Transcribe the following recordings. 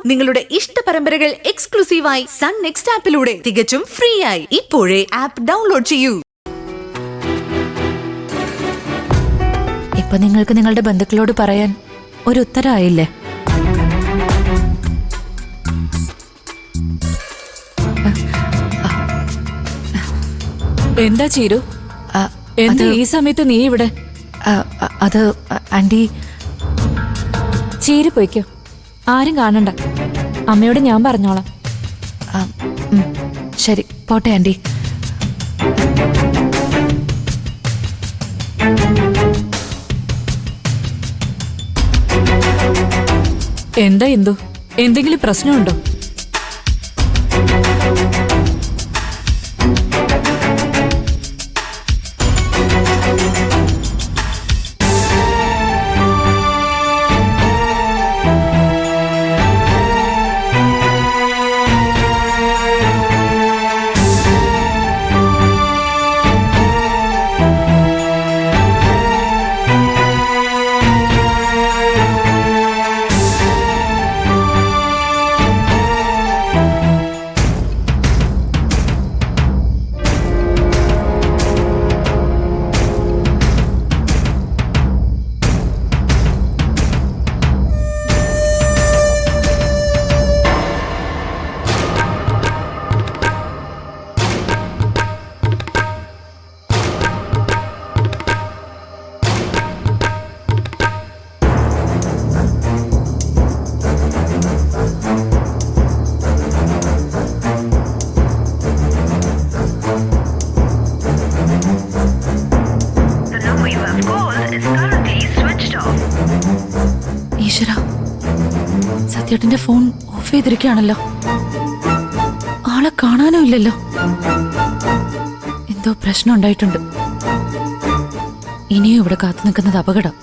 നിങ്ങളുടെ ഇഷ്ട പരമ്പരകൾ എക്സ്ക്ലൂസീവായി സൺ നെക്സ്റ്റ് ആപ്പിലൂടെ തികച്ചും ഫ്രീ ആയി. ഇപ്പോഴേ ആപ്പ് ഡൗൺലോഡ് ചെയ്യൂ. ഇപ്പൊ നിങ്ങൾക്ക് നിങ്ങളുടെ ബന്ധുക്കളോട് പറയാൻ ഒരു ഉത്തരമായില്ലേ? എന്താ ചീരു? എന്താ ഈ സമയത്ത് നീ ഇവിടെ? അത് ആന്റി, ചീരു പോയിക്കോ, ആരും കാണണ്ട. അമ്മയോട് ഞാൻ പറഞ്ഞോളാം. ശരി, പോട്ടെ ആന്റി. എന്താ എന്തു? എന്തെങ്കിലും പ്രശ്നമുണ്ടോ? ഈശ്വര, സത്യേട്ടന്റെ ഫോൺ ഓഫ് ചെയ്തിരിക്കുകയാണല്ലോ. ആളെ കാണാനും ഇല്ലല്ലോ. എന്തോ പ്രശ്നം ഉണ്ടായിട്ടുണ്ട്. ഇനിയും ഇവിടെ കാത്തു നിൽക്കുന്നത് അപകടം.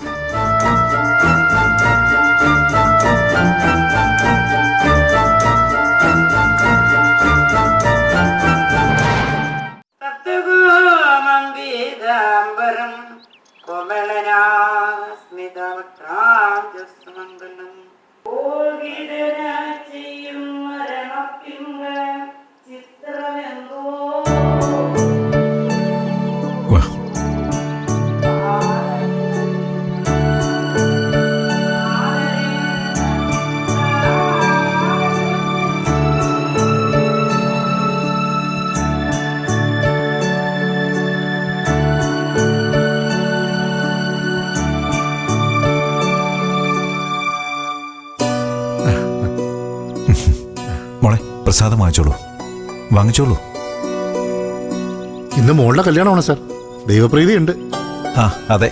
മോളെ, പ്രസാദം വാങ്ങിച്ചോളൂ, വാങ്ങിച്ചോളൂ. ഇന്ന് മോളുടെ കല്യാണമാണ് സാർ. ദൈവപ്രീതിയുണ്ട്. ആ, അതെ.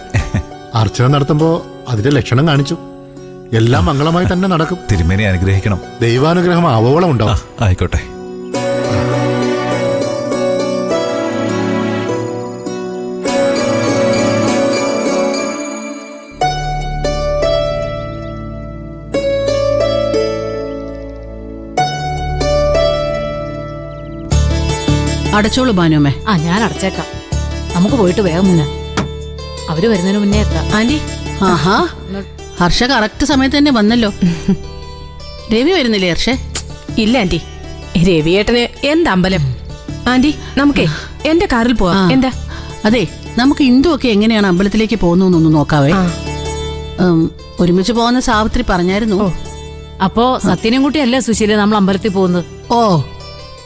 അർച്ചന നടത്തുമ്പോ അതിന്റെ ലക്ഷണം കാണിച്ചു. എല്ലാം മംഗളമായി തന്നെ നടക്കും. തിരുമേനി അനുഗ്രഹിക്കണം. ദൈവാനുഗ്രഹം ആവോളം ഉണ്ടാവും. ആയിക്കോട്ടെ. അടച്ചോളൂ ബാനുമ്മേ. ഞാൻ അടച്ചേക്കാം. നമുക്ക് പോയിട്ട് വേഗം മുന്നേ, അവര് വരുന്നതിന് മുന്നേ എത്താം. ആന്റി, ആഹാ, ഹർഷ കറക്റ്റ് സമയത്ത് തന്നെ വന്നല്ലോ. രവി വരുന്നില്ലേ ഹർഷേ? ഇല്ല ആന്റി, രവിയേട്ടന് എന്താ അമ്പലം. ആന്റി, നമുക്കേ എന്റെ കാറിൽ പോവാം. എന്താ? അതെ, നമുക്ക് ഇന്ദുവൊക്കെ എങ്ങനെയാണ് അമ്പലത്തിലേക്ക് പോകുന്നൊന്ന് നോക്കാവേ. ഒരുമിച്ച് പോകുന്ന സാവിത്രി പറഞ്ഞായിരുന്നു. അപ്പോ സത്യനും കുട്ടിയല്ലേ സുശീല നമ്മൾ അമ്പലത്തിൽ പോകുന്നത്? ഓ,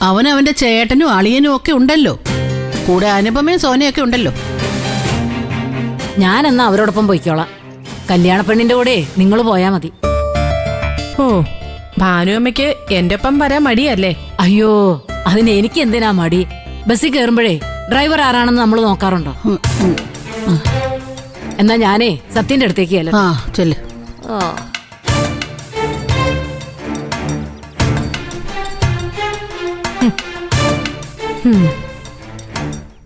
അവന്റെ ചേട്ടനും അളിയനും ഒക്കെ ഉണ്ടല്ലോ. കൂടെ അനുപമയും സോനയൊക്കെ ഉണ്ടല്ലോ. ഞാൻ എന്നാ അവരോടൊപ്പം പോയിക്കോളാം. കല്യാണ പെണ്ണിന്റെ കൂടെ നിങ്ങൾ പോയാ മതി. ഓ, ഭാനുവമ്മയ്ക്ക് എന്റെ ഒപ്പം വരാൻ മടിയല്ലേ? അയ്യോ, അതിന് എനിക്ക് എന്തിനാ മടി? ബസ്സിൽ കയറുമ്പോഴേ ഡ്രൈവർ ആരാണെന്ന് നമ്മൾ നോക്കാറുണ്ടോ? എന്നാ ഞാനേ സത്യന്റെ അടുത്തേക്ക് അല്ലേ. ആ, ചെല്ല്.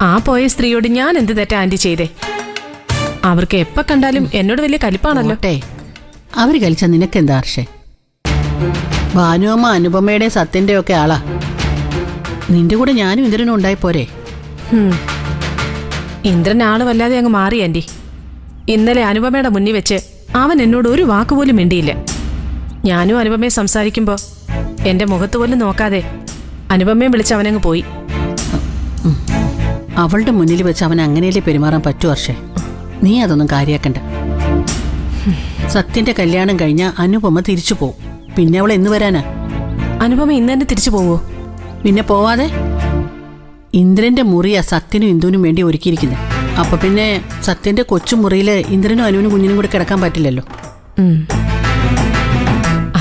ആ പോയ സ്ത്രീയോട് ഞാൻ എന്ത് തെറ്റാ ആന്റി ചെയ്തേ? അവർക്ക് എപ്പ കണ്ടാലും എന്നോട് വലിയ കലിപ്പാണല്ലോ. അവര് കളിച്ച നിനക്കെന്താ ഹർഷേ? ഭാനുവമ്മ അനുപമയുടെ സത്യന്റെ ഒക്കെ ആളാ. നിന്റെ കൂടെ ഞാനും ഇന്ദ്രനും ഉണ്ടായി പോരെ? ഇന്ദ്രൻ ആള് വല്ലാതെ അങ്ങ് മാറി ആന്റി. ഇന്നലെ അനുപമയുടെ മുന്നിൽ വെച്ച് അവൻ എന്നോട് ഒരു വാക്കുപോലും മിണ്ടിയില്ല. ഞാനും അനുപമയെ സംസാരിക്കുമ്പോ എന്റെ മുഖത്ത് പോലും നോക്കാതെ അനുപമയെ വിളിച്ച് അവനങ്ങ് പോയി. അവളുടെ മുന്നിൽ വെച്ച് അവൻ അങ്ങനെയല്ലേ പെരുമാറാൻ പറ്റൂ ഹർഷേ. നീ അതൊന്നും കാര്യാക്കണ്ട. സത്യന്റെ കല്യാണം കഴിഞ്ഞാൽ അനുപമ തിരിച്ചു പോവും. പിന്നെ അവൾ എന്ന് വരാനാ? അനുപമ ഇന്ന് തന്നെ തിരിച്ചു പോവോ? പിന്നെ പോവാതെ? ഇന്ദ്രന്റെ മുറിയാ സത്യനും ഇന്ദുവിനും വേണ്ടി ഒരുക്കിയിരിക്കുന്നത്. അപ്പൊ പിന്നെ സത്യന്റെ കൊച്ചു മുറിയില് ഇന്ദ്രനും അനുവിനും കുഞ്ഞിനും കൂടെ കിടക്കാൻ പറ്റില്ലല്ലോ.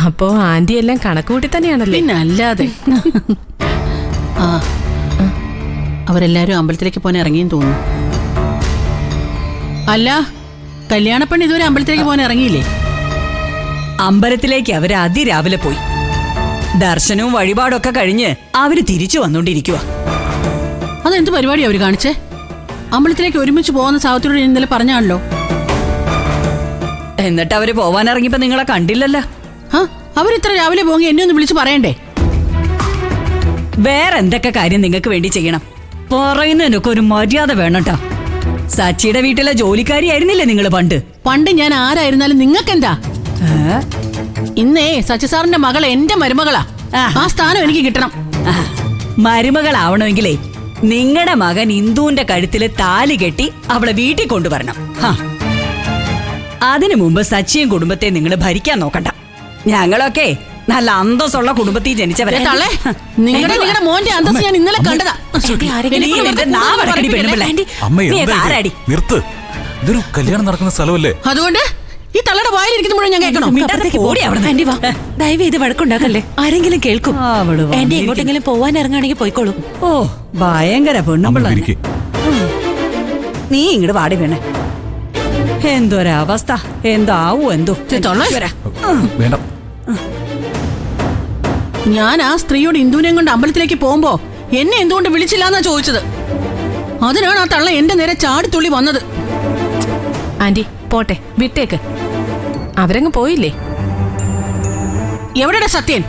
അപ്പോ ആന്റി എല്ലാം കണക്കുകൂട്ടി തന്നെയാണല്ലേ? പിന്നെ അല്ലാതെ. ആ, അവരെല്ലാരും അമ്പലത്തിലേക്ക് പോകാൻ ഇറങ്ങിയെന്ന് തോന്നുന്നു. അല്ല, കല്യാണപ്പെണ്ണ് ഇതുവരെ അമ്പലത്തിലേക്ക് പോകാൻ ഇറങ്ങിയില്ലേ? അമ്പലത്തിലേക്ക് അവര് അതിരാവിലെ പോയി. ദർശനവും വഴിപാടൊക്കെ കഴിഞ്ഞ് അവര് തിരിച്ചു വന്നോണ്ടിരിക്കുക. അതെന്ത് പരിപാടിയാ അവര് കാണിച്ചേ? അമ്പലത്തിലേക്ക് ഒരുമിച്ച് പോകുന്ന സാഹചര്യത്തോട് ഇന്നലെ പറഞ്ഞാണല്ലോ. എന്നിട്ട് അവര് പോവാനിറങ്ങിയപ്പോ നിങ്ങളെ കണ്ടില്ലല്ലോ. ആ, അവരിത്ര രാവിലെ പോകി എന്നെ ഒന്ന് വിളിച്ച് പറയണ്ടേ? വേറെ എന്തൊക്കെ കാര്യം നിങ്ങൾക്ക് വേണ്ടി ചെയ്യണം? പറയുന്നതിനൊക്കെ ഒരു മര്യാദ വേണട്ടോ. സച്ചിയുടെ വീട്ടിലെ ജോലിക്കാരിയായിരുന്നില്ലേ നിങ്ങൾ പണ്ട്? പണ്ട് ഞാൻ ആരായിരുന്നാലും നിങ്ങൾക്കെന്താ? ഇന്നേ സച്ചി സാറിന്റെ മകൾ എന്റെ മരുമകളാ. ആ സ്ഥാനം എനിക്ക് കിട്ടണം. മരുമകളാവണമെങ്കിലേ നിങ്ങളുടെ മകൻ ഇന്ദുവിന്റെ കഴുത്തില് താലി കെട്ടി അവളെ വീട്ടിൽ കൊണ്ടുവരണം. അതിനു മുമ്പ് സച്ചിയും കുടുംബത്തെ നിങ്ങൾ ഭരിക്കാൻ നോക്കണ്ട. ഞങ്ങളൊക്കെ നല്ല അന്തസ്സുള്ള കുടുംബത്തിൽ ജനിച്ചവരെ. നിങ്ങളുടെ മോന്റെ അന്തസ് ഞാൻ ഇന്നലെ കണ്ടതാ. നിർത്ത്. ഇതൊരു കല്യാണം നടക്കുന്ന സ്ഥലമല്ലേ? അതുകൊണ്ട് ഈ തള്ളയുടെ വായിലിരിക്കുന്ന മുഴുവൻ ഞാൻ കേൾക്കണം. ദയവ് ഇത് വഴക്കുണ്ടാക്കല്ലേ, ആരെങ്കിലും കേൾക്കും. ആന്റി എങ്ങോട്ടെങ്കിലും പോവാൻ ഇറങ്ങുകയാണെങ്കിൽ പോയിക്കോളും. ഓ, ഭയങ്കര പെണ്ണുമ്പിള്ള. അമ്മ ഇരിക്ക്. നീ ഇങ്ങോട്ട് വാടി വേണേ. എന്തൊരവസ്ഥ, എന്താവൂ എന്തോ. വേണ്ട. ഞാൻ ആ സ്ത്രീയോട് ഇന്ദുവിനെ കൊണ്ട് അമ്പലത്തിലേക്ക് പോകുമ്പോ എന്നെ എന്തുകൊണ്ട് വിളിച്ചില്ലാന്നാ ചോദിച്ചത്. അതിനാണ് ആ തള്ള എന്റെ നേരെ ചാടിത്തുള്ളി വന്നത്. ആന്റി പോട്ടെ, വിട്ടേക്ക്. അവരങ്ങ് പോയില്ലേ? എവിടെയുടെ സത്യൻ?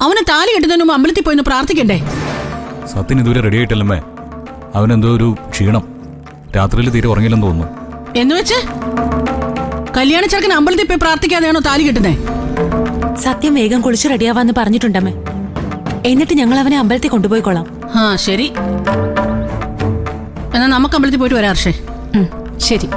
അവന് താലി കെട്ടുന്നതിന് മുമ്പ് അമ്പലത്തിൽ പോയിന്ന് പ്രാർത്ഥിക്കണ്ടേ? സത്യൻ ഇതുവരെ റെഡി ആയിട്ടല്ലമ്മേ. അവനെന്തോ ഒരു ക്ഷീണം. രാത്രിയിൽ തീരെ ഉറങ്ങില്ലെന്ന് തോന്നുന്നു. എന്ന് വെച്ച് കല്യാണ ചെറുക്കൻ അമ്പലത്തിൽ പോയി പ്രാർത്ഥിക്കാതെയാണോ താലി കെട്ടുന്നേ? സത്യം വേഗം കുളിച്ച് റെഡിയാവാന്ന് പറഞ്ഞിട്ടുണ്ടമ്മേ. എന്നിട്ട് ഞങ്ങൾ അവനെ അമ്പലത്തിൽ കൊണ്ടുപോയിക്കോളാം. ആ ശരി, എന്നാ നമുക്ക് അമ്പലത്തിൽ പോയിട്ട് വരാം ഹർഷേ. ശരി.